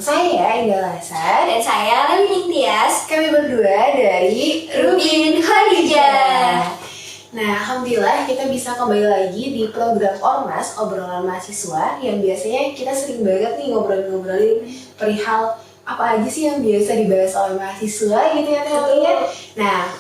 saya Indah Lasa Dan saya Leli Tias. Kami berdua dari Rubin Khadijah. Nah, alhamdulillah kita bisa kembali lagi di program Ormas, obrolan mahasiswa, yang biasanya kita sering banget nih ngobrolin perihal apa aja sih yang biasa dibahas oleh mahasiswa gitu ya teman-teman. Nah,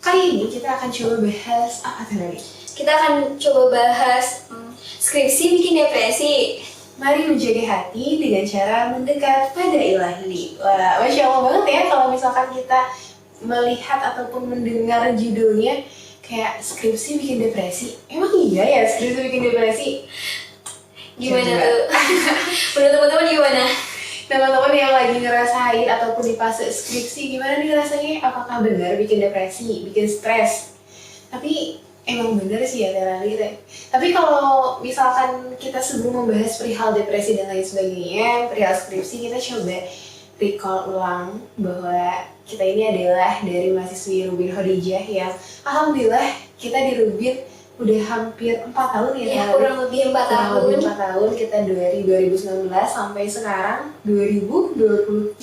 kali ini kita akan coba bahas apa tadi? Kita akan coba bahas skripsi bikin depresi. Mari menjaga hati dengan cara mendekat pada ilahi. Wah, Masya Allah banget ya kalau misalkan kita melihat ataupun mendengar judulnya kayak skripsi bikin depresi. Emang iya ya skripsi bikin depresi? Gimana Coba. tuh? Menurut teman-teman gimana? Teman-teman yang lagi ngerasain ataupun di fase skripsi, gimana nih rasanya? Apakah benar bikin depresi, bikin stres? Tapi emang bener sih ya Terali. Tapi kalau misalkan kita sebelum membahas perihal depresi dan lain sebagainya, perihal skripsi, kita coba recall ulang bahwa kita ini adalah dari mahasiswi Rubin Khadijah yang alhamdulillah kita di Rubin udah hampir 4 tahun ya, Ya, kurang lebih 4 tahun. Kurang lebih 4 tahun, kita dari 2019 sampai sekarang 2023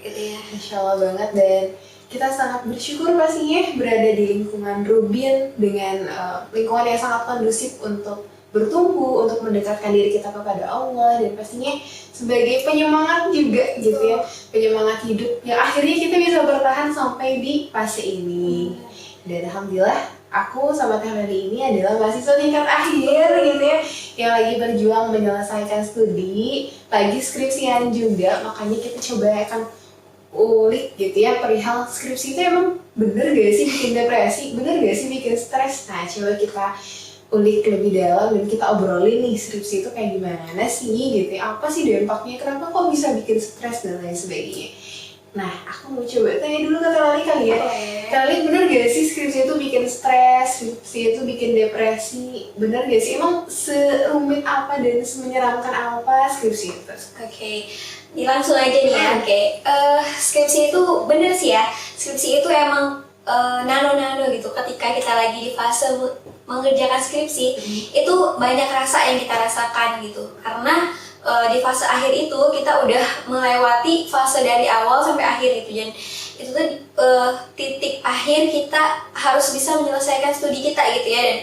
gitu ya. Masya Allah banget, dan kita sangat bersyukur pastinya berada di lingkungan Rubin dengan lingkungan yang sangat kondusif untuk bertumbuh, untuk mendekatkan diri kita kepada Allah, dan pastinya sebagai penyemangat juga gitu ya, penyemangat hidup yang akhirnya kita bisa bertahan sampai di fase ini. Dan alhamdulillah aku sama Teh Meli ini adalah mahasiswa tingkat akhir gitu ya, yang lagi berjuang menyelesaikan studi, lagi skripsian juga. Makanya kita coba akan ulik gitu ya perihal skripsi itu emang bener gak sih bikin depresi, bener gak sih bikin stres. Nah, coba kita ulik lebih dalam dan kita obrolin nih skripsi itu kayak gimana sih gitu ya, apa sih dampaknya, kenapa kok bisa bikin stres dan lain sebagainya. Nah, aku mau coba tanya dulu ke Terali kali ya. Terali, bener gak sih skripsi itu bikin stres, skripsi itu bikin depresi, bener gak sih? Emang serumit apa dan semenyeramkan apa skripsi itu? Oke, ini langsung aja nih ya. Oke, skripsi itu bener sih ya. Skripsi itu emang nano-nano gitu. Ketika kita lagi di fase mengerjakan skripsi, itu banyak rasa yang kita rasakan gitu. Karena di fase akhir itu kita udah melewati fase dari awal sampai akhir gitu. Dan itu tuh titik akhir kita harus bisa menyelesaikan studi kita gitu ya. Dan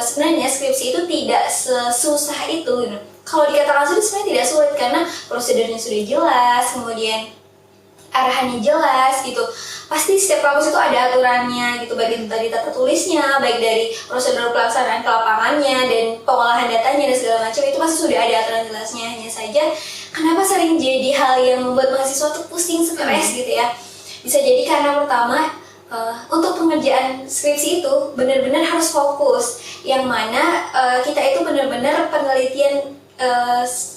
sebenarnya skripsi itu tidak sesusah itu gitu. Kalau dikatakan sulit, sebenarnya tidak sulit karena prosedurnya sudah jelas, kemudian arahannya jelas gitu. Pasti setiap kampus itu ada aturannya gitu, baik itu dari tata tulisnya, baik dari prosedur pelaksanaan ke lapangannya dan pengolahan datanya dan segala macam, itu pasti sudah ada aturan jelasnya. Hanya saja kenapa sering jadi hal yang membuat mahasiswa tuh pusing, stres gitu ya. Bisa jadi karena pertama, untuk pengerjaan skripsi itu benar-benar harus fokus, yang mana kita itu benar-benar penelitian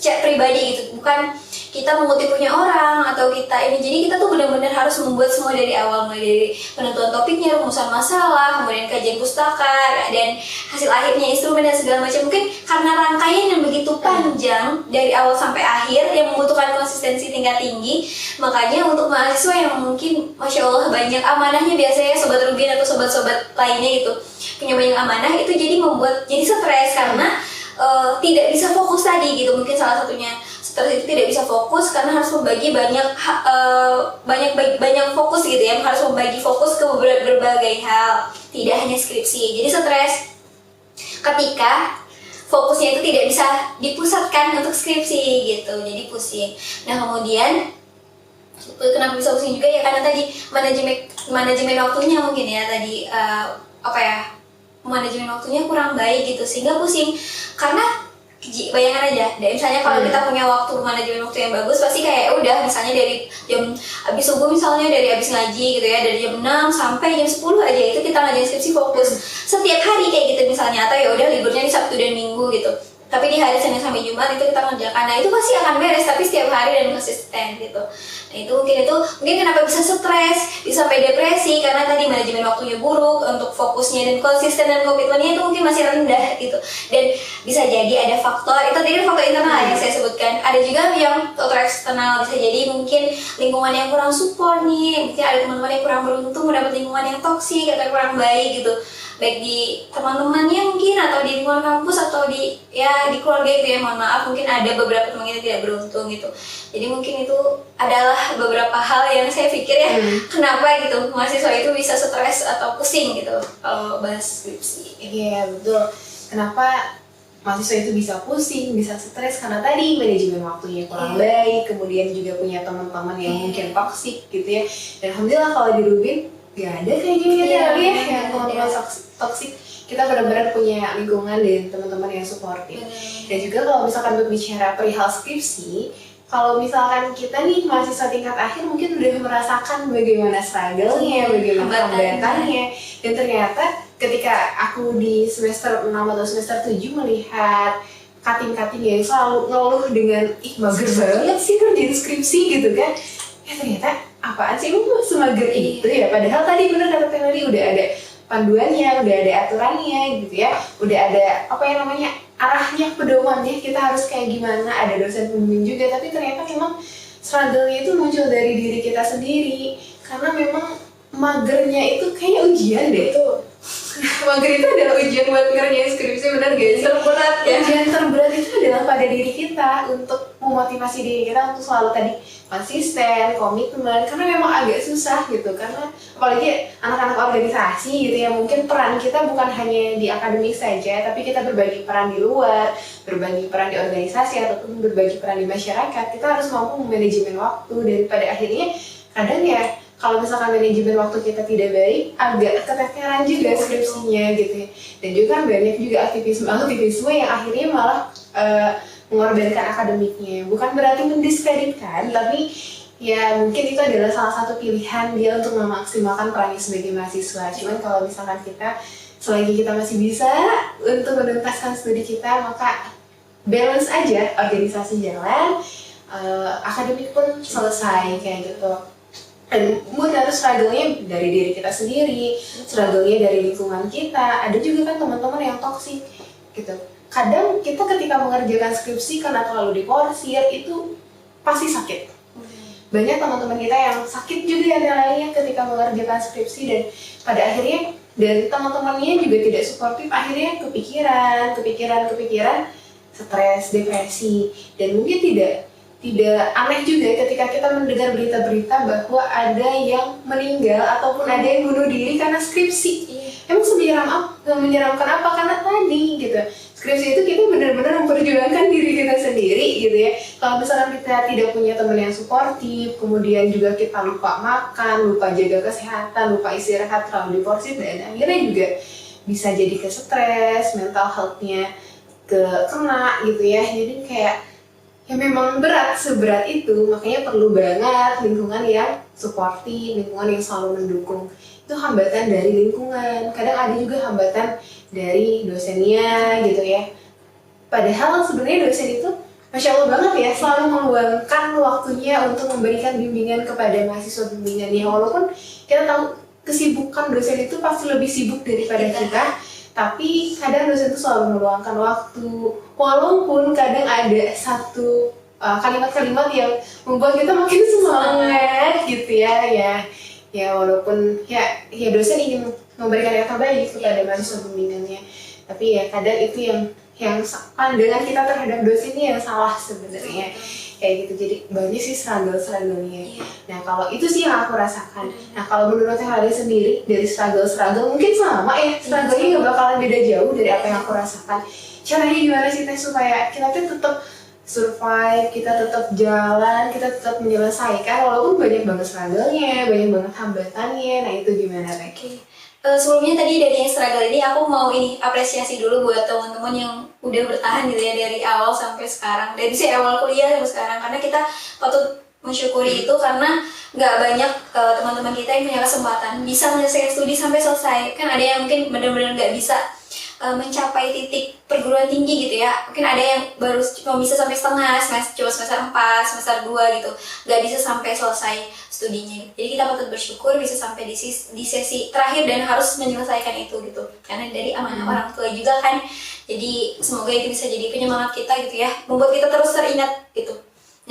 cek pribadi gitu, bukan kita mengutip punya orang atau kita ini. Jadi kita tuh benar-benar harus membuat semua dari awal, mulai dari penentuan topiknya, rumusan masalah, kemudian kajian pustaka, dan hasil akhirnya instrumen dan segala macam. Mungkin karena rangkaian yang begitu panjang dari awal sampai akhir yang membutuhkan konsistensi tingkat tinggi, makanya untuk mahasiswa yang mungkin Masya Allah banyak amanahnya, biasanya Sobat Rubin atau sobat-sobat lainnya gitu punya banyak amanah, itu jadi membuat jadi stres karena tidak bisa fokus tadi gitu. Mungkin salah satunya stres itu tidak bisa fokus karena harus membagi banyak fokus gitu ya, harus membagi fokus ke berbagai hal, tidak hanya skripsi. Jadi stres ketika fokusnya itu tidak bisa dipusatkan untuk skripsi gitu, jadi pusing. Nah, kemudian kenapa bisa pusing juga ya, karena tadi manajemen waktunya mungkin ya tadi manajemen waktunya kurang baik gitu, sehingga pusing. Karena bayangkan aja, misalnya kalau kita punya waktu manajemen waktu yang bagus, pasti kayak udah misalnya dari jam habis subuh, misalnya dari habis ngaji gitu ya, dari jam 6 sampai jam 10 aja itu kita ngajarin skripsi fokus setiap hari kayak gitu misalnya, atau ya udah liburnya di Sabtu dan Minggu gitu. Tapi di hari Senin sampai Jumat itu kita ngerjakan. Nah, itu pasti akan beres, tapi setiap hari dan konsisten gitu. Nah, itu mungkin kenapa bisa stres, bisa sampai depresi, karena tadi manajemen waktunya buruk, untuk fokusnya dan konsisten dan komitmennya itu mungkin masih rendah gitu. Dan bisa jadi ada faktor, itu tadi faktor internal yang saya sebutkan, ada juga yang faktor eksternal, bisa jadi mungkin lingkungan yang kurang support nih, mungkin ada teman-teman yang kurang beruntung mendapat lingkungan yang toksik atau kurang baik gitu, baik di teman-temannya mungkin atau di lingkungan kampus atau di keluarga itu ya, mohon maaf mungkin ada beberapa teman kita tidak beruntung gitu. Jadi mungkin itu adalah beberapa hal yang saya pikir ya kenapa gitu mahasiswa itu bisa stres atau pusing gitu kalau bahas skripsi. Iya betul. Kenapa mahasiswa itu bisa pusing, bisa stres karena tadi manajemen waktunya kurang baik, kemudian juga punya teman-teman yang mungkin toksik gitu ya. Dan alhamdulillah kalau di Rubin gak ada kayak gini ya, yang teman-teman toksik. Kita benar-benar punya lingkungan dan teman-teman yang suportif. Dan juga kalau misalkan berbicara perihal skripsi, kalau misalkan kita nih mahasiswa tingkat akhir mungkin udah merasakan bagaimana struggle-nya, bagaimana hambatannya. Dan ternyata ketika aku di semester 6 atau semester 7 melihat kating-kating yang selalu ngeluh dengan mager banget sih kerjain skripsi gitu kan. Ya ternyata apaan sih lu semager itu ya, padahal tadi bener kata Tenali udah ada panduannya, udah ada aturannya gitu ya, udah ada arahnya, pedomannya, kita harus kayak gimana, ada dosen pembimbing juga. Tapi ternyata memang struggle-nya itu muncul dari diri kita sendiri, karena memang magernya itu kayaknya ujian deh. Mager itu adalah ujian buat ngerjain skripsi, benar gak sih? Terberat ya. Ujian terberat itu adalah pada diri kita untuk memotivasi diri kita untuk selalu tadi konsisten, komitmen, karena memang agak susah gitu. Karena apalagi anak-anak organisasi gitu ya, mungkin peran kita bukan hanya di akademik saja, tapi kita berbagi peran di luar, berbagi peran di organisasi ataupun berbagi peran di masyarakat. Kita harus mampu memanajemen waktu, dan pada akhirnya kadang ya kalau misalkan manajemen waktu kita tidak baik, agak keteteran juga skripsinya gitu ya. Dan juga banyak juga aktivisme yang akhirnya malah mengorbankan akademiknya. Bukan berarti mendiskreditkan, tapi ya mungkin itu adalah salah satu pilihan dia untuk memaksimalkan perannya sebagai mahasiswa. Cuman kalau misalkan kita, selagi kita masih bisa untuk menuntaskan studi kita, maka balance aja, organisasi jalan, akademik pun selesai kayak gitu. Dan harus struggle-nya dari diri kita sendiri, struggle-nya dari lingkungan kita. Ada juga kan teman-teman yang toksik gitu. Kadang kita ketika mengerjakan skripsi karena terlalu diporsir itu pasti sakit. Banyak teman-teman kita yang sakit juga yang ketika mengerjakan skripsi, dan pada akhirnya dan teman-temannya juga tidak suportif, akhirnya kepikiran, stres, depresi, dan mungkin tidak aneh juga ketika kita mendengar berita-berita bahwa ada yang meninggal ataupun ada yang bunuh diri karena skripsi. Emang menyeramkan apa? Karena tadi gitu, skripsi itu kita benar-benar memperjuangkan diri kita sendiri gitu ya. Kalau misalkan kita tidak punya teman yang suportif, kemudian juga kita lupa makan, lupa jaga kesehatan, lupa istirahat, terlalu diporsir, dan akhirnya juga bisa jadi ke stres, mental health-nya kena gitu ya. Jadi kayak ya memang seberat itu, makanya perlu banget lingkungan yang suportif, lingkungan yang selalu mendukung. Itu hambatan dari lingkungan, kadang ada juga hambatan dari dosennya gitu ya. Padahal sebenarnya dosen itu Masya Allah banget ya, selalu meluangkan waktunya untuk memberikan bimbingan kepada mahasiswa bimbingannya. Walaupun kita tahu kesibukan dosen itu pasti lebih sibuk daripada kita, tapi kadang dosen itu selalu meluangkan waktu, walaupun kadang ada satu kalimat-kalimat yang membuat kita makin semangat gitu ya walaupun ya dosen ingin memberikan yang terbaik kepada mahasiswa bimbingannya, tapi ya kadang itu yang pandangan kita terhadap dosen ini yang salah sebenarnya. Kayak gitu, jadi banyak sih struggle-nya. Nah kalau itu sih yang aku rasakan. Nah kalau menurut Hali sendiri, dari struggle mungkin sama ya, struggle-nya gak bakalan beda jauh dari apa yang aku rasakan. Caranya gimana sih Teh supaya kita tuh tetap survive, kita tetap jalan, kita tetap menyelesaikan walaupun banyak banget struggle-nya, banyak banget hambatannya. Nah itu gimana Teh? Sebelumnya tadi dari yang struggle ini aku mau apresiasi dulu buat teman-teman yang udah bertahan gitu ya dari awal sampai sekarang, dari awal kuliah sampai sekarang, karena kita patut mensyukuri itu karena nggak banyak teman-teman kita yang punya kesempatan bisa menyelesaikan studi sampai selesai. Kan ada yang mungkin benar-benar nggak bisa mencapai titik perguruan tinggi gitu ya, mungkin ada yang baru cuma bisa sampai setengah, cuma semester 4, semester 2 gitu, nggak bisa sampai selesai studinya. Jadi kita patut bersyukur bisa sampai di sesi terakhir dan harus menyelesaikan itu gitu, karena dari amanah orang tua juga kan. Jadi semoga itu bisa jadi penyemangat kita gitu ya, membuat kita terus teringat gitu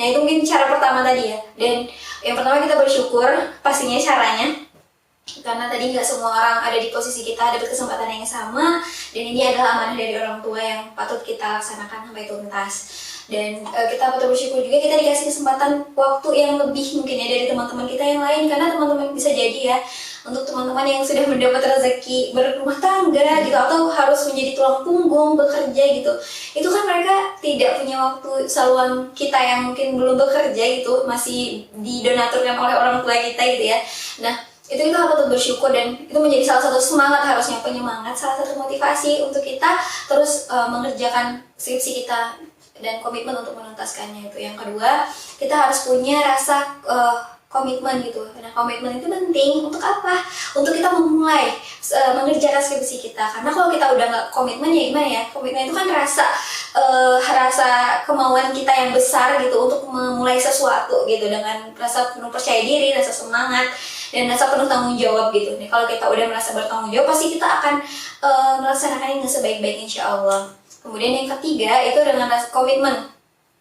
Nah itu mungkin cara pertama tadi ya. Dan yang pertama kita bersyukur pastinya caranya, karena tadi nggak semua orang ada di posisi kita dapat kesempatan yang sama, dan ini adalah amanah dari orang tua yang patut kita laksanakan sampai tuntas. Dan kita patut bersyukur juga kita dikasih kesempatan waktu yang lebih mungkin ya dari teman-teman kita yang lain, karena teman-teman bisa jadi ya untuk teman-teman yang sudah mendapat rezeki berumah tangga gitu, atau harus menjadi tulang punggung bekerja gitu, itu kan mereka tidak punya waktu saluang kita yang mungkin belum bekerja gitu, masih didonaturkan oleh orang tua kita gitu ya. Nah itu kita patut bersyukur, dan itu menjadi salah satu semangat, harusnya penyemangat, salah satu motivasi untuk kita terus mengerjakan skripsi kita dan komitmen untuk menuntaskannya. Itu yang kedua, kita harus punya rasa komitmen gitu. Nah komitmen itu penting untuk apa? Untuk kita memulai mengerjakan skripsi kita. Karena kalau kita udah nggak komitmen ya gimana ya? Komitmen itu kan rasa kemauan kita yang besar gitu untuk memulai sesuatu gitu, dengan rasa penuh percaya diri, rasa semangat, dan rasa penuh tanggung jawab gitu. Nih kalau kita udah merasa bertanggung jawab, pasti kita akan melaksanakannya dengan sebaik-baik insya Allah. Kemudian yang ketiga itu dengan rasa komitmen.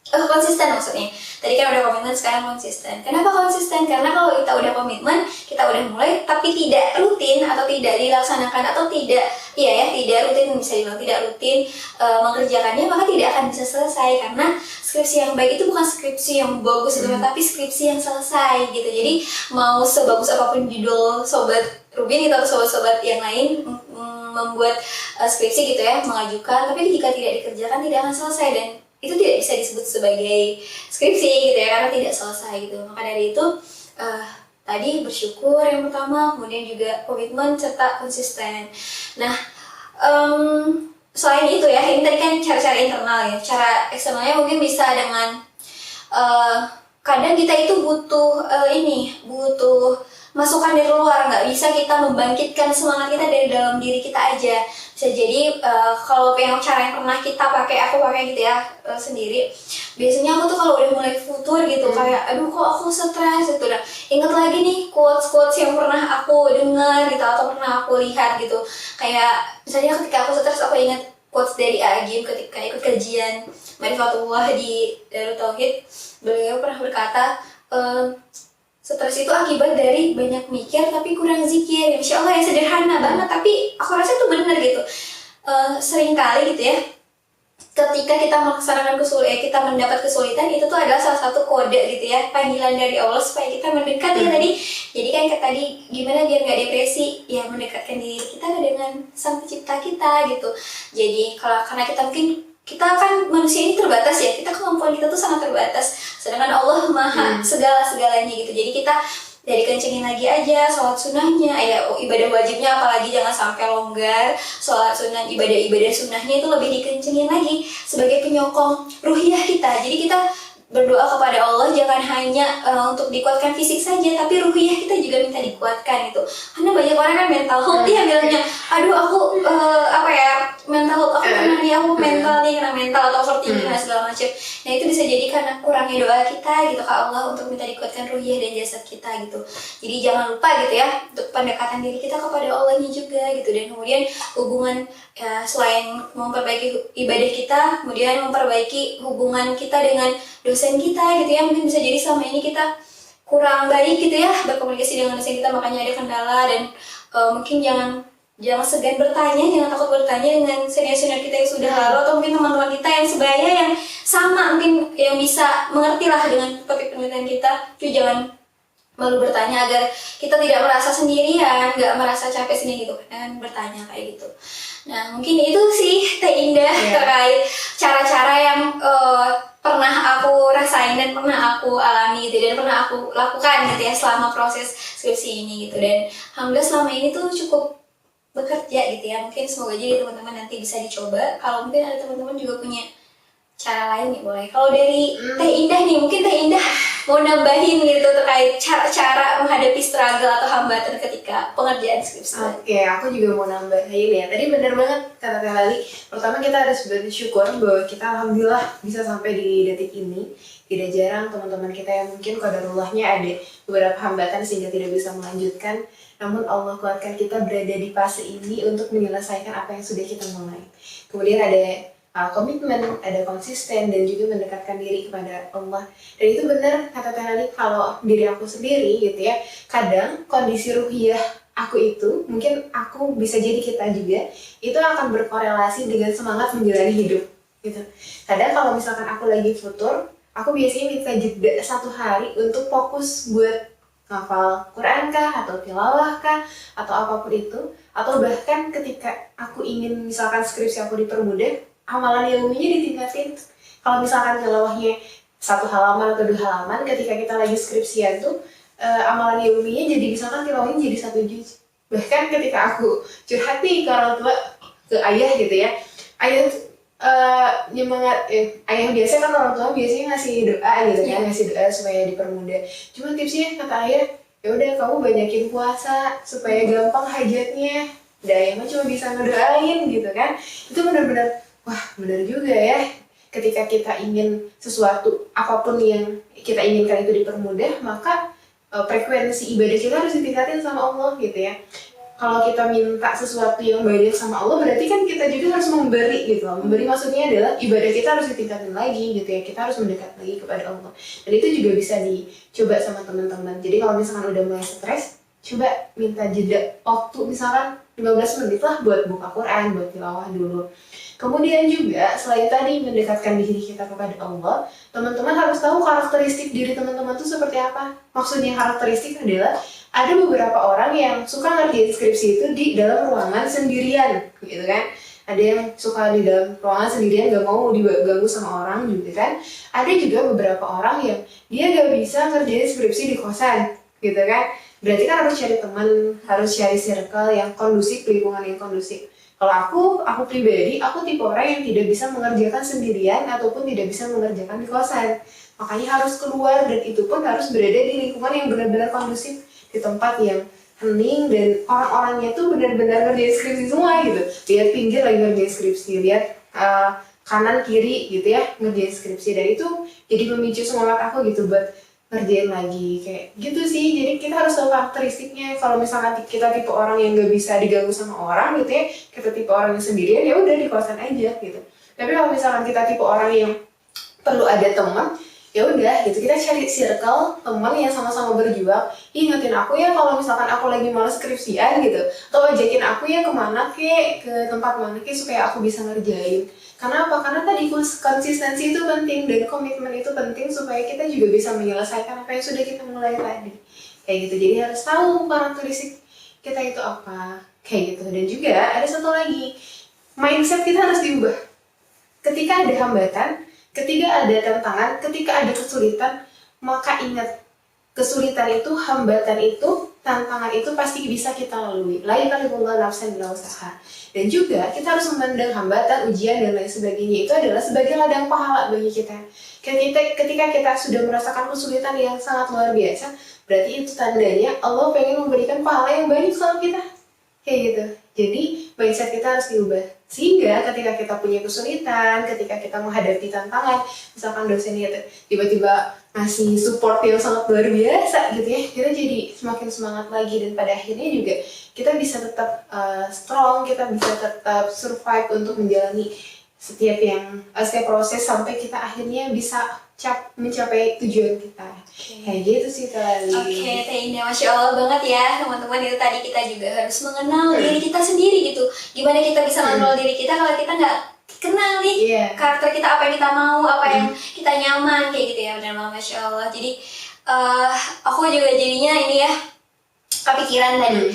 Konsisten maksudnya. Tadi kan udah komitmen, sekarang konsisten. Kenapa konsisten? Karena kalau kita udah komitmen, kita udah mulai, tapi tidak rutin atau tidak dilaksanakan atau tidak rutin, bisa dibilang tidak rutin mengerjakannya, maka tidak akan bisa selesai. Karena skripsi yang baik itu bukan skripsi yang bagus gitu, tapi skripsi yang selesai gitu. Jadi mau sebagus apapun judul Sobat Rubin itu atau sobat-sobat yang lain membuat skripsi gitu ya, mengajukan, tapi jika tidak dikerjakan tidak akan selesai, dan itu tidak bisa disebut sebagai skripsi gitu ya, karena tidak selesai gitu. Maka dari itu tadi bersyukur yang pertama, kemudian juga komitmen serta konsisten. Nah selain itu ya, ini tadi kan cara-cara internal ya, cara eksternalnya mungkin bisa dengan kadang kita itu butuh masukan dari luar, nggak bisa kita membangkitkan semangat kita dari dalam diri kita aja. Bisa jadi kalau yang cara yang pernah aku pakai gitu ya sendiri, biasanya aku tuh kalau udah mulai futur gitu, kayak aduh kok aku stres gitu, udah inget lagi nih quotes yang pernah aku dengar gitu atau pernah aku lihat gitu. Kayak misalnya ketika aku stres, aku ingat quotes dari Agim ketika ikut kajian Marifatullah di Darut Tauhid. Beliau pernah berkata, stres itu akibat dari banyak mikir tapi kurang zikir. Insya Allah ya sederhana banget, tapi aku rasa itu benar gitu. Seringkali gitu ya, ketika kita melaksanakan kita mendapat kesulitan, itu tuh adalah salah satu kode gitu ya, panggilan dari Allah supaya kita mendekat ya tadi. Jadi kan tadi gimana biar nggak depresi, ya mendekatkan diri kita dengan Sang Pencipta kita gitu. Jadi karena kita kan manusia ini terbatas ya, kita kemampuan kita tuh sangat terbatas, sedangkan Allah maha segala-segalanya gitu. Jadi kita dari kencengin lagi aja sholat sunnahnya, ibadah wajibnya apalagi jangan sampai longgar. Sholat sunnah, ibadah sunnahnya itu lebih dikencengin lagi sebagai penyokong ruhiyah kita. Jadi kita berdoa kepada Allah jangan hanya untuk dikuatkan fisik saja, tapi ruhiyah kita juga minta dikuatkan gitu. Karena banyak orang kan mental health ya bilangnya, aduh aku mental health aku pernah nih, aku mental nih, kena mental atau overthinking dan segala macam. Nah itu bisa jadi karena kurangnya doa kita gitu ke Allah untuk minta dikuatkan ruhiyah dan jasad kita gitu. Jadi jangan lupa gitu ya untuk pendekatan diri kita kepada Allahnya juga gitu. Dan kemudian hubungan selain memperbaiki ibadah kita, kemudian memperbaiki hubungan kita dengan dosen kita gitu ya. Mungkin bisa jadi selama ini kita kurang baik gitu ya berkomunikasi dengan dosen kita, makanya ada kendala. Dan mungkin jangan segan bertanya, jangan takut bertanya dengan senior-senior kita yang sudah lalu, atau mungkin teman-teman kita yang sebaya yang sama, mungkin yang bisa mengerti lah dengan topik penelitian kita. Jadi jangan malu bertanya agar kita tidak merasa sendirian, nggak merasa capek sendiri gitu kan bertanya kayak gitu. Nah mungkin itu sih Teh Indah terkait cara-cara yang pernah aku rasain dan pernah aku alami gitu, dan pernah aku lakukan gitu ya selama proses skripsi ini gitu. Dan alhamdulillah selama ini tuh cukup bekerja gitu ya. Mungkin semoga aja teman-teman nanti bisa dicoba. Kalau mungkin ada teman-teman juga punya cara lain nih boleh. Kalau dari Teh Indah nih, mungkin Teh Indah mau nambahin gitu terkait cara-cara menghadapi struggle atau hambatan ketika pengerjaan skripsi. Oke, aku juga mau nambahin ya. Tadi bener banget kata Teh Lali. Pertama kita harus bersyukur bahwa kita alhamdulillah bisa sampai di detik ini. Tidak jarang teman-teman kita yang mungkin qadarullahnya ada beberapa hambatan sehingga tidak bisa melanjutkan. Namun Allah kuatkan kita berada di fase ini untuk menyelesaikan apa yang sudah kita mulai. Kemudian ada komitmen, ada konsisten, dan juga mendekatkan diri kepada Allah. Dan itu benar kata Teh Nani, kalau diri aku sendiri gitu ya, kadang kondisi ruhiyah aku itu, mungkin aku bisa jadi kita juga, itu akan berkorelasi dengan semangat menjalani hidup gitu. Kadang kalau misalkan aku lagi futur, aku biasanya minta jeda 1 hari untuk fokus buat ngafal Quran kah, atau tilawah kah, atau apapun itu. Atau bahkan ketika aku ingin misalkan skripsi aku dipermudah, amalan ilmunya ditingkatin. Kalau misalkan tilawahnya 1 halaman atau 2 halaman, ketika kita lagi skripsian tuh, amalan ilmunya jadi misalkan tilawahnya jadi 1 juz. Bahkan ketika aku curhat nih ke orang tua, ke ayah gitu ya, ayah tuh nyemangat, ayah biasa kan orang tua biasanya ngasih doa gitu kan, ngasih doa supaya dipermudah. Cuma tipsnya kata ayah, ya udah kamu banyakin puasa supaya gampang hajatnya. Dan ayah mah cuma bisa ngedoain gitu kan. Itu benar-benar, wah benar juga ya. Ketika kita ingin sesuatu apapun yang kita inginkan itu dipermudah, maka frekuensi ibadah kita harus ditingkatin sama Allah gitu ya. Kalau kita minta sesuatu yang banyak sama Allah, berarti kan kita juga harus memberi gitu loh. Memberi maksudnya adalah ibadah kita harus ditingkatin lagi gitu ya. Kita harus mendekat lagi kepada Allah. Dan itu juga bisa dicoba sama teman-teman. Jadi kalau misalkan udah mulai stres, coba minta jeda waktu misalkan 15 menit lah buat buka Quran, buat tilawah dulu. Kemudian juga selain tadi mendekatkan diri kita kepada Allah, teman-teman harus tahu karakteristik diri teman-teman itu seperti apa. Maksudnya karakteristik adalah ada beberapa orang yang suka ngerjain skripsi itu di dalam ruangan sendirian, gitu kan. Ada yang suka di dalam ruangan sendirian, gak mau diganggu sama orang juga kan. Ada juga beberapa orang yang dia gak bisa ngerjain skripsi di kosan, gitu kan. Berarti kan harus cari teman, harus cari circle yang kondusif, lingkungan yang kondusif. Kalau aku pribadi, aku tipe orang yang tidak bisa mengerjakan sendirian ataupun tidak bisa mengerjakan di kosan. Makanya harus keluar, dan itu pun harus berada di lingkungan yang benar-benar kondusif, di tempat yang hening dan orang-orangnya tuh benar-benar ngerjain skripsi semua gitu. Lihat pinggir lagi ngerjain skripsi, lihat kanan kiri gitu ya ngerjain skripsi, dan itu jadi memicu semangat aku gitu buat ngerjain lagi kayak gitu sih. Jadi kita harus tahu karakteristiknya. Kalau misalkan kita tipe orang yang nggak bisa diganggu sama orang gitu ya, kita tipe orang yang sendirian, ya udah di kosan aja gitu. Tapi kalau misalkan kita tipe orang yang perlu ada teman, ya udah gitu, kita cari circle teman yang sama-sama berjuang. Ingetin aku ya kalau misalkan aku lagi malas skripsian gitu, atau ajakin aku ya kemana ke tempat mana supaya aku bisa ngerjain. Karena apa? Karena tadi konsistensi itu penting dan komitmen itu penting supaya kita juga bisa menyelesaikan apa yang sudah kita mulai tadi. Kayak gitu. Jadi harus tahu karakteristik kita itu apa. Kayak gitu. Dan juga ada satu lagi, mindset kita harus diubah. Ketika ada hambatan, ketika ada tantangan, ketika ada kesulitan, maka ingat, kesulitan itu, hambatan itu, tantangan itu pasti bisa kita lalui. La yukallifullahu nafsan illa wus'aha. Dan juga kita harus memandang hambatan, ujian, dan lain sebagainya itu adalah sebagai ladang pahala bagi kita. Ketika kita sudah merasakan kesulitan yang sangat luar biasa, berarti itu tandanya Allah pengen memberikan pahala yang banyak sama kita. Kayak gitu. Jadi mindset kita harus diubah. Sehingga ketika kita punya kesulitan, ketika kita menghadapi tantangan, misalkan dosennya tiba-tiba ngasih support yang sangat luar biasa gitu ya, kita jadi semakin semangat lagi, dan pada akhirnya juga kita bisa tetap strong, kita bisa tetap survive untuk menjalani setiap proses sampai kita akhirnya bisa mencapai tujuan kita. Kayak gitu sih Tali. Oke, Teh Indah, Masya Allah banget ya teman-teman. Itu tadi kita juga harus mengenal diri kita sendiri gitu. Gimana kita bisa mengenal diri kita kalau kita nggak kenal nih karakter kita, apa yang kita mau, apa yang kita nyaman, kayak gitu ya. Benar banget, Masya Allah. Jadi aku juga jadinya ini ya kepikiran tadi,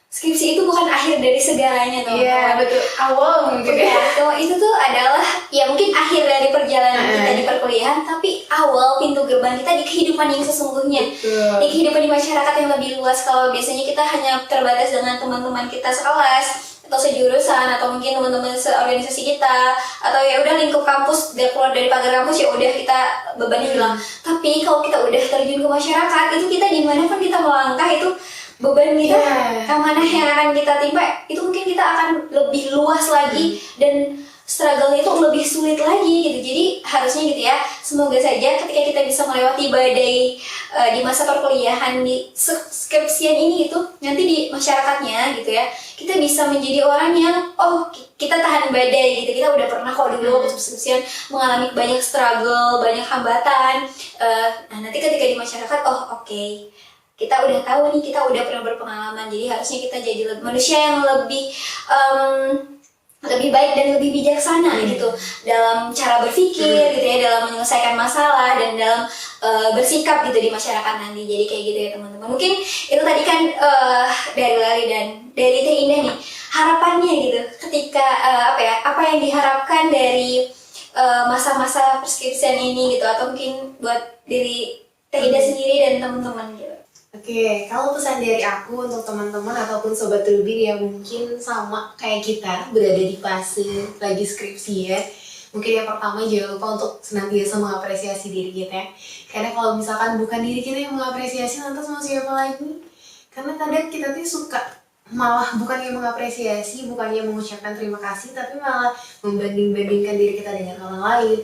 skripsi itu bukan akhir dari segalanya teman-teman. Iya betul, awal mungkin ya. Itu tuh adalah ya mungkin akhir dari perjalanan kita di perkuliahan, tapi awal pintu gerbang kita di kehidupan yang sesungguhnya. Betul. Di kehidupan di masyarakat yang lebih luas. Kalau biasanya kita hanya terbatas dengan teman-teman kita sekelas atau sejurusan, atau mungkin teman-teman seorganisasi kita, atau ya udah lingkup kampus, udah keluar dari pagar kampus, ya udah kita bebannya hilang. Tapi kalau kita udah terjun ke masyarakat, itu kita dimanapun kita melangkah, itu beban kita, amanah yang akan kita timba itu mungkin kita akan lebih luas lagi, dan struggle itu lebih sulit lagi gitu. Jadi harusnya gitu ya, semoga saja ketika kita bisa melewati badai di masa perkuliahan di skripsian ini gitu, nanti di masyarakatnya gitu ya, kita bisa menjadi orang yang kita tahan badai gitu. Kita udah pernah kok dulu waktu skripsian mengalami banyak struggle, banyak hambatan. Nah nanti ketika di masyarakat, oke, kita udah tahu nih, kita udah pernah berpengalaman, jadi harusnya kita jadi manusia yang lebih baik dan lebih bijaksana gitu dalam cara berpikir gitu ya, dalam menyelesaikan masalah dan dalam bersikap gitu di masyarakat nanti. Jadi kayak gitu ya teman-teman. Mungkin itu tadi kan dari Lali dan dari Teh Indah nih, harapannya gitu ketika apa yang diharapkan dari masa-masa perskripsian ini gitu, atau mungkin buat diri Teh Indah sendiri dan teman-teman gitu. Oke, kalau pesan dari aku untuk teman-teman ataupun sobat Rubin yang mungkin sama kayak kita berada di fase lagi skripsi ya, mungkin yang pertama jangan lupa untuk senantiasa mengapresiasi diri kita. Karena kalau misalkan bukan diri kita yang mengapresiasi, lantas mau siapa lagi? Karena kadang kita tuh suka malah bukannya mengapresiasi, bukannya mengucapkan terima kasih, tapi malah membanding-bandingkan diri kita dengan orang lain.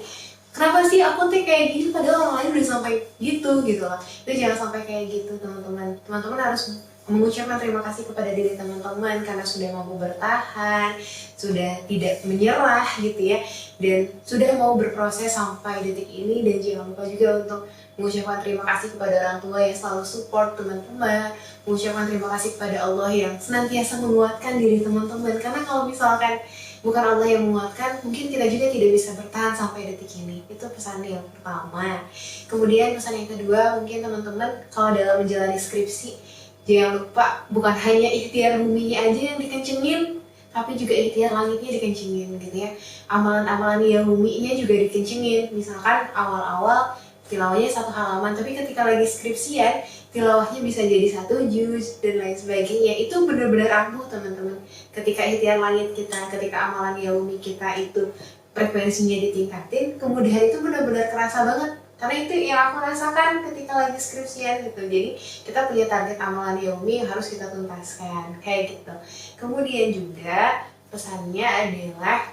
Kenapa sih aku tuh kayak gitu padahal orang lain udah sampai gitu lah. Itu jangan sampai kayak gitu teman-teman. Teman-teman harus mengucapkan terima kasih kepada diri teman-teman karena sudah mampu bertahan, sudah tidak menyerah gitu ya, dan sudah mau berproses sampai detik ini. Dan jangan lupa juga untuk mengucapkan terima kasih kepada orang tua yang selalu support teman-teman, mengucapkan terima kasih kepada Allah yang senantiasa menguatkan diri teman-teman. Karena kalau misalkan bukan Allah yang menguatkan, mungkin kita juga tidak bisa bertahan sampai detik ini. Itu pesan yang pertama. Kemudian pesan yang kedua, mungkin teman-teman kalau dalam menjalani skripsi, jangan lupa bukan hanya ikhtiar buminya aja yang dikencengin, tapi juga ikhtiar langitnya dikencengin gitu ya. Amalan-amalan yang buminya juga dikencengin. Misalkan awal-awal tilawahnya 1 halaman, tapi ketika lagi skripsian tilawahnya bisa jadi 1 juz dan lain sebagainya. Itu benar-benar ampuh teman-teman. Ketika ikhtiar langit kita, ketika amalan yaumi kita itu frekuensinya ditingkatin, kemudian itu benar-benar kerasa banget. Karena itu yang aku rasakan ketika lagi skripsian gitu. Jadi kita punya target amalan yaumi yang harus kita tuntaskan kayak gitu. Kemudian juga pesannya adalah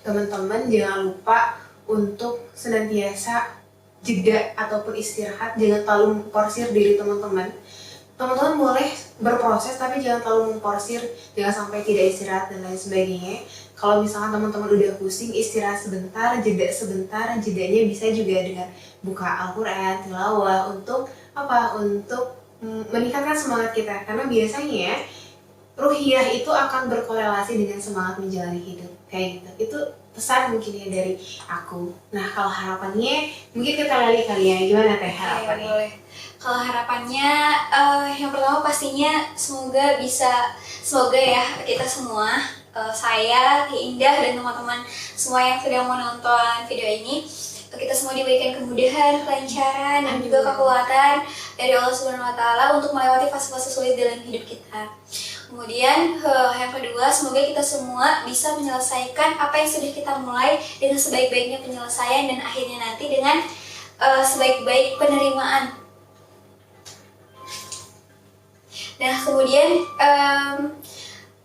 teman-teman jangan lupa untuk senantiasa jeda ataupun istirahat, jangan terlalu memporsir diri teman-teman. Teman-teman boleh berproses tapi jangan terlalu memporsir, jangan sampai tidak istirahat dan lain sebagainya. Kalau misalkan teman-teman udah pusing, istirahat sebentar, jeda sebentar. Jedanya bisa juga dengan buka Al-Quran, tilawah, untuk apa? Untuk meningkatkan semangat kita. Karena biasanya ruhiyah itu akan berkorelasi dengan semangat menjalani hidup kayak gitu. Itu pesan mungkin ya dari aku. Nah kalau harapannya mungkin kita kali ya, gimana Teh harapannya? Boleh. Kalau harapannya yang pertama pastinya semoga ya kita semua, saya, Teh Indah dan teman-teman semua yang sedang menonton video ini, kita semua diberikan kemudahan, kelancaran dan juga kekuatan dari Allah Subhanahu Wa Taala untuk melewati fase-fase sulit dalam hidup kita. Kemudian yang kedua, semoga kita semua bisa menyelesaikan apa yang sudah kita mulai dengan sebaik-baiknya penyelesaian dan akhirnya nanti dengan sebaik-baik penerimaan. Nah kemudian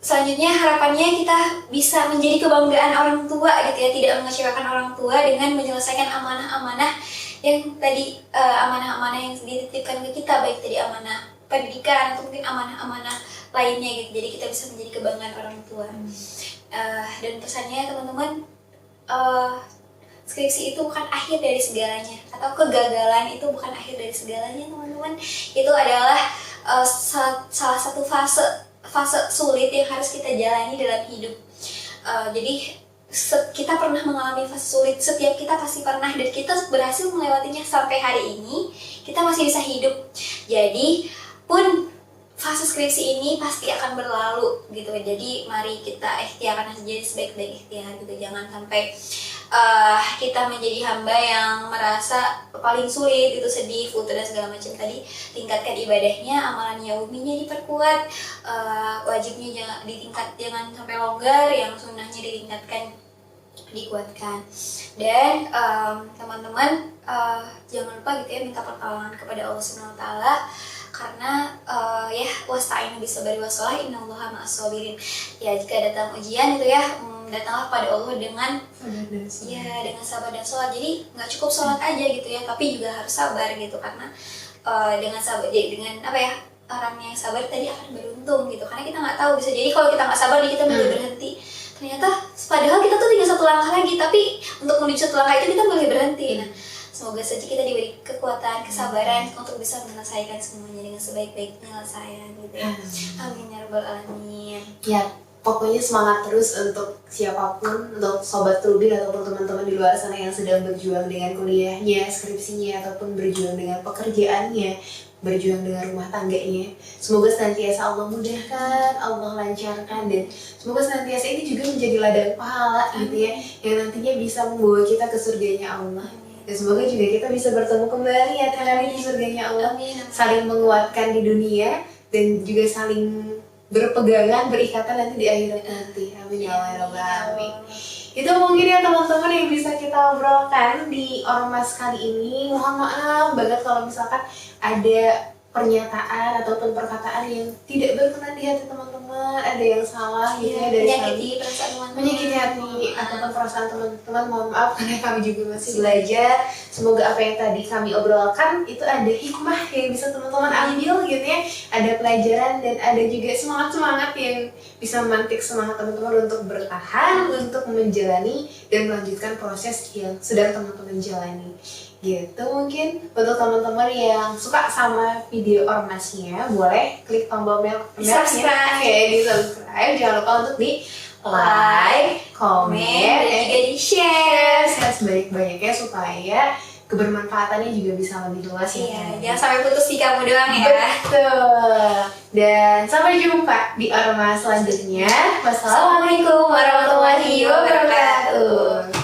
selanjutnya harapannya kita bisa menjadi kebanggaan orang tua gitu ya, tidak mengecewakan orang tua dengan menyelesaikan amanah-amanah yang tadi, amanah-amanah yang dititipkan ke kita, baik tadi amanah pendidikan atau mungkin amanah-amanah lainnya gitu. Jadi kita bisa menjadi kebanggaan orang tua. Dan pesannya teman-teman, skripsi itu bukan akhir dari segalanya, atau kegagalan itu bukan akhir dari segalanya teman-teman. Itu adalah salah satu fase sulit yang harus kita jalani dalam hidup. Jadi kita pernah mengalami fase sulit, setiap kita pasti pernah, dan kita berhasil melewatinya sampai hari ini, kita masih bisa hidup. Jadi pun fase skripsi ini pasti akan berlalu gitu. Jadi mari kita ikhtiarkan saja sebaik-baik ikhtiar gitu. Jangan sampai kita menjadi hamba yang merasa paling sulit, itu sedih, futur dan segala macam. Tadi tingkatkan ibadahnya, amalan yauminya diperkuat, wajibnya jangan sampai longgar, yang sunnahnya ditingkatkan, dikuatkan. Dan teman-teman jangan lupa gitu ya, minta pertolongan kepada Allah Subhanahu Wa Taala, karena ya wasta'inu bisabri wassalah innallaha ma'as sabirin. Ya jika datang ujian itu ya, datanglah pada Allah dengan dengan sabar dan sholat. Jadi nggak cukup sholat aja gitu ya, tapi juga harus sabar gitu, karena dengan sabar, dengan apa ya, orang yang sabar tadi akan beruntung gitu, karena kita nggak tahu, bisa jadi kalau kita nggak sabar nih kita boleh berhenti, ternyata padahal kita tuh tinggal satu langkah lagi, tapi untuk menuju satu langkah itu kita boleh berhenti. Nah, semoga saja kita diberi kekuatan, kesabaran untuk bisa menyelesaikan semuanya dengan sebaik-baik penyelesaian gitu ya. Amin ya rabbal alamin. Ya, pokoknya semangat terus untuk siapapun, untuk sobat Rubin ataupun teman-teman di luar sana yang sedang berjuang dengan kuliahnya, skripsinya, ataupun berjuang dengan pekerjaannya, berjuang dengan rumah tangganya. Semoga senantiasa Allah mudahkan, Allah lancarkan, dan semoga senantiasa ini juga menjadi ladang pahala gitu ya, yang nantinya bisa membawa kita ke surganya Allah. Dan semoga juga kita bisa bertemu kembali ya kali di surganya Allah, saling menguatkan di dunia dan juga saling berpegangan, berikatan nanti di akhirat nanti. Amin ya Allah ya Rabbal Alamin. Itu mungkin ya teman-teman yang bisa kita obrolkan di Ormas kali ini. Mohon maaf banget kalau misalkan ada pernyataan ataupun perkataan yang tidak berkenan di hati teman-teman, ada yang salah gitu ya dari menyakiti perasaan teman-teman, menyakiti hati ataupun perasaan teman-teman. Mohon maaf karena kami juga masih belajar. Semoga apa yang tadi kami obrolkan itu ada hikmah yang bisa teman-teman ambil gitu ya, ada pelajaran dan ada juga semangat-semangat yang bisa memantik semangat teman-teman untuk bertahan, untuk menjalani dan melanjutkan proses yang sedang teman-teman jalani. Gitu. Mungkin untuk teman-teman yang suka sama video ormasnya, boleh klik tombol merahnya, di subscribe. Jangan lupa untuk di like, komen, dan juga di share sebanyak-banyaknya supaya kebermanfaatannya juga bisa lebih luas ya. Iya, jangan sampai putus di kamu doang ya. Betul. Dan sampai jumpa di ormas selanjutnya. Wassalamualaikum warahmatullahi wabarakatuh.